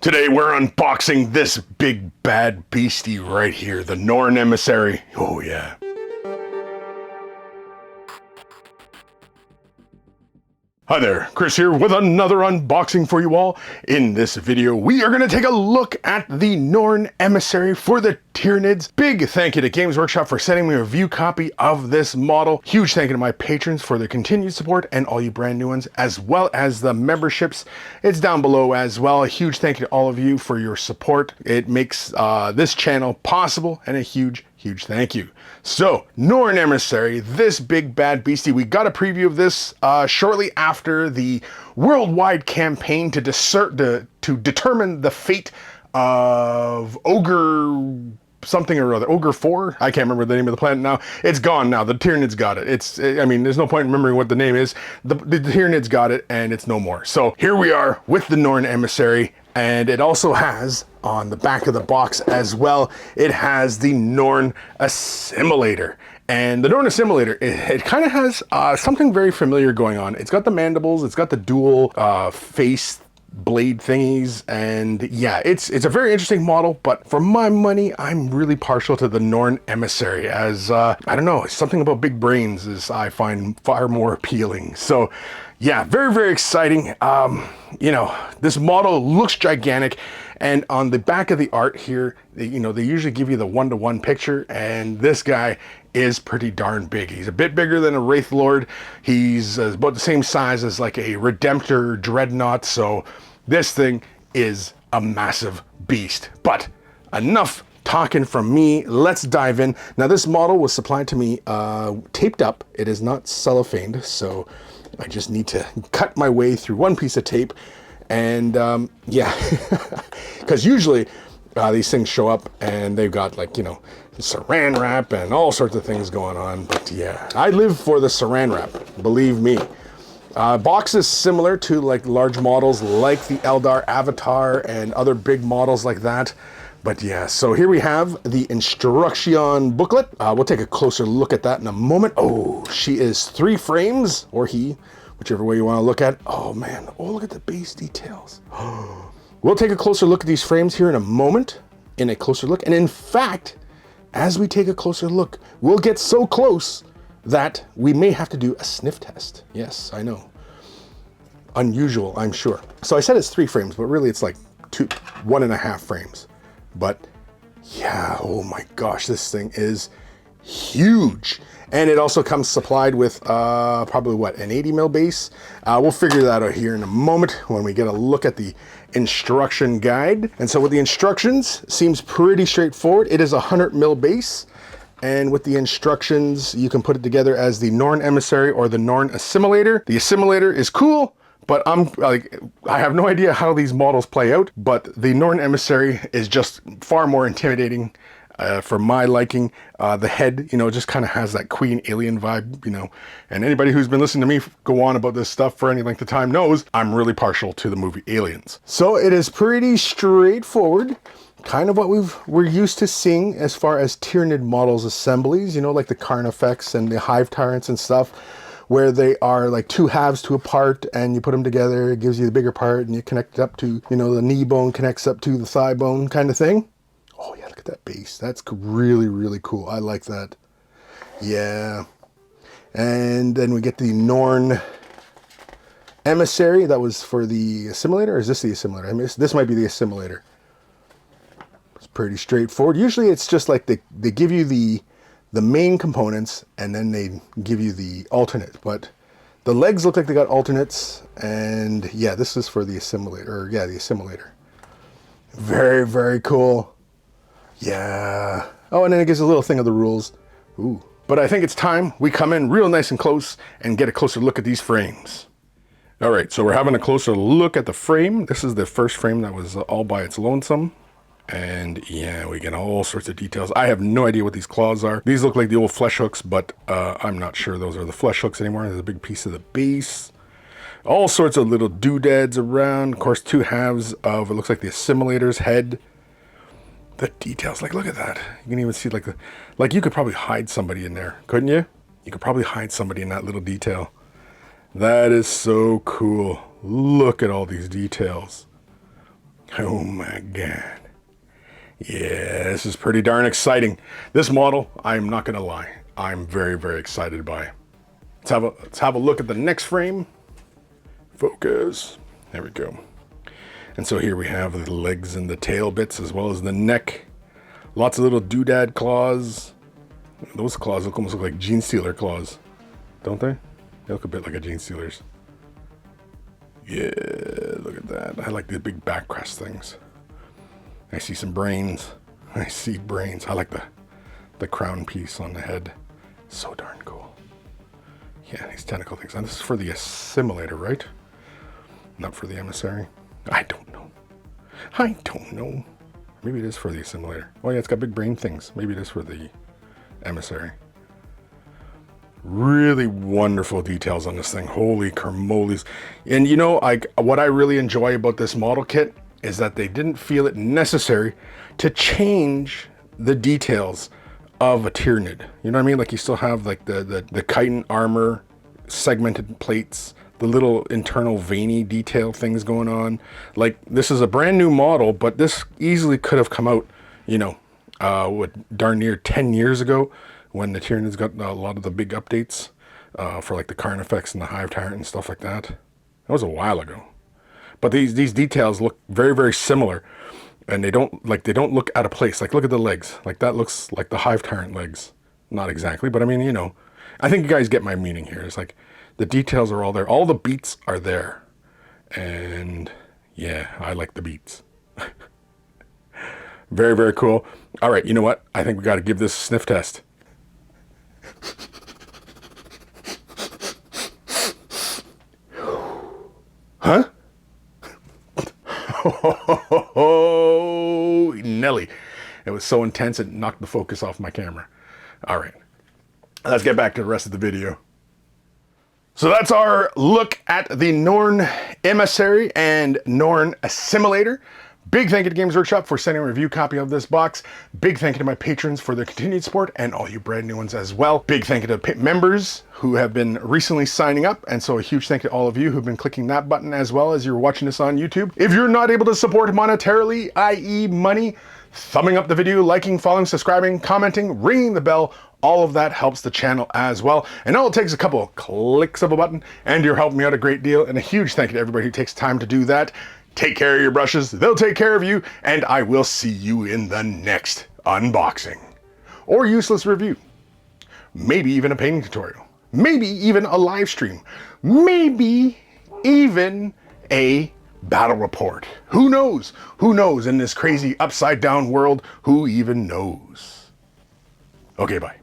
Today we're unboxing this big bad beastie right here, the Norn Emissary. Oh yeah. Hi there, Chris here with another unboxing for you all. In this video, we are going to take a look at the Norn Emissary for the Tyranids. Big thank you to Games Workshop for sending me a review copy of this model. Huge thank you to my patrons for their continued support and all you brand new ones, as well as the memberships. It's down below as well. A huge thank you to all of you for your support. It makes this channel possible, and a huge thank you. So, Norn Emissary, this big bad beastie. We got a preview of this shortly after the worldwide campaign to determine the fate of Ogre something or other. Ogre 4? I can't remember the name of the planet now. It's gone now. The Tyranids got it. I mean, there's no point in remembering what the name is. The Tyranids got it, and it's no more. So, here we are with the Norn Emissary. And it also has, on the back of the box as well, it has the Norn Assimilator. And the Norn Assimilator, it kind of has something very familiar going on. It's got the mandibles, it's got the dual face blade thingies, and yeah, it's a very interesting model, but for my money, I'm really partial to the Norn Emissary, as I don't know, something about big brains is I find far more appealing. So yeah, very exciting. You know, this model looks gigantic, and on the back of the art here, they usually give you the one-to-one picture, and this guy is pretty darn big. He's a bit bigger than a Wraith Lord. He's about the same size as like a Redemptor Dreadnought, so this thing is a massive beast. But enough talking from me, let's dive in. Now, this model was supplied to me taped up. It is not cellophaned, so I just need to cut my way through one piece of tape. And yeah, because usually these things show up and they've got, like, you know, saran wrap and all sorts of things going on. But yeah, I live for the saran wrap, believe me. Box is similar to like large models like the Eldar Avatar and other big models like that. But yeah, so here we have the instruction booklet. We'll take a closer look at that in a moment. Oh, she is 3 frames, or he, whichever way you want to look at it. Oh man, oh, look at the base details. We'll take a closer look at these frames here in a moment, and in fact, as we take a closer look, we'll get so close that we may have to do a sniff test. Yes, I know. Unusual, I'm sure. So I said it's 3 frames, but really it's like 1.5 frames. But yeah, oh my gosh, this thing is huge. And it also comes supplied with probably what, an 80 mil base. We'll figure that out here in a moment when we get a look at the instruction guide. And so with the instructions, seems pretty straightforward. It is a 100 mil base. And with the instructions, you can put it together as the Norn Emissary or the Norn Assimilator. The Assimilator is cool, but I have no idea how these models play out, but the Norn Emissary is just far more intimidating for my liking. The head, you know, just kind of has that Queen alien vibe, you know, and anybody who's been listening to me go on about this stuff for any length of time knows I'm really partial to the movie Aliens. So it is pretty straightforward. Kind of what we're used to seeing as far as Tyranid models assemblies, you know, like the Carnifex and the Hive Tyrants and stuff, where they are like 2 halves to a part, and you put them together, it gives you the bigger part, and you connect it up to, you know, the knee bone connects up to the thigh bone kind of thing. Oh yeah, look at that base. That's really cool. I like that. Yeah. And then we get the Norn Emissary. That was for the Assimilator, or is this the Assimilator? I mean, this might be the Assimilator. Pretty straightforward. Usually it's just like they give you the main components and then they give you the alternate, but the legs look like they got alternates. And yeah, this is for the Assimilator, or yeah, the Assimilator. Very cool. Yeah. Oh, and then it gives a little thing of the rules. Ooh. But I think it's time we come in real nice and close and get a closer look at these frames. All right, so we're having a closer look at the frame. This is the first frame that was all by its lonesome. And yeah, we get all sorts of details. I have no idea what these claws are. These look like the old flesh hooks, but I'm not sure those are the flesh hooks anymore. There's a big piece of the base. All sorts of little doodads around. Of course, 2 halves of, it looks like the Assimilator's head. The details, like, look at that. You can even see like you could probably hide somebody in there, couldn't you? You could probably hide somebody in that little detail. That is so cool. Look at all these details. Oh my God. Yeah, this is pretty darn exciting. This model, I'm not gonna lie, I'm very, very excited by. Let's have a look at the next frame. Focus. There we go. And so here we have the legs and the tail bits as well as the neck. Lots of little doodad claws. Those claws almost look like Gene Stealer claws, don't they? They look a bit like a Gene Stealer's. Yeah, look at that. I like the big back crest things. I see some brains. I see brains. I like the crown piece on the head. So darn cool. Yeah, these tentacle things. And this is for the Assimilator, right? Not for the Emissary. I don't know. I don't know. Maybe it is for the Assimilator. Oh yeah, it's got big brain things. Maybe it is for the Emissary. Really wonderful details on this thing. Holy carmolies. And you know, what I really enjoy about this model kit is that they didn't feel it necessary to change the details of a Tyranid. You know what I mean? Like you still have like the chitin armor, segmented plates, the little internal veiny detail things going on. Like this is a brand new model, but this easily could have come out, you know, darn near 10 years ago when the Tyranids got a lot of the big updates for like the Carnifex and the Hive Tyrant and stuff like that. That was a while ago. But these details look very, very similar, and they don't look out of place. Like look at the legs. Like that looks like the Hive Tyrant legs. Not exactly, but I mean, you know, I think you guys get my meaning here. It's like the details are all there. All the beats are there. And yeah, I like the beats. Very, very cool. All right, you know what? I think we got to give this a sniff test. Huh? Oh, Nelly. It was so intense it knocked the focus off my camera. All right, let's get back to the rest of the video. So that's our look at the Norn Emissary and Norn Assimilator. Big thank you to Games Workshop for sending a review copy of this box. Big thank you to my patrons for their continued support and all you brand new ones as well. Big thank you to members who have been recently signing up. And so a huge thank you to all of you who've been clicking that button as well as you're watching this on YouTube. If you're not able to support monetarily, i.e. money, thumbing up the video, liking, following, subscribing, commenting, ringing the bell, all of that helps the channel as well. And all it takes is a couple of clicks of a button and you're helping me out a great deal. And a huge thank you to everybody who takes time to do that. Take care of your brushes, they'll take care of you, and I will see you in the next unboxing. Or useless review. Maybe even a painting tutorial. Maybe even a live stream. Maybe even a battle report. Who knows? Who knows in this crazy upside down world? Who even knows? Okay, bye.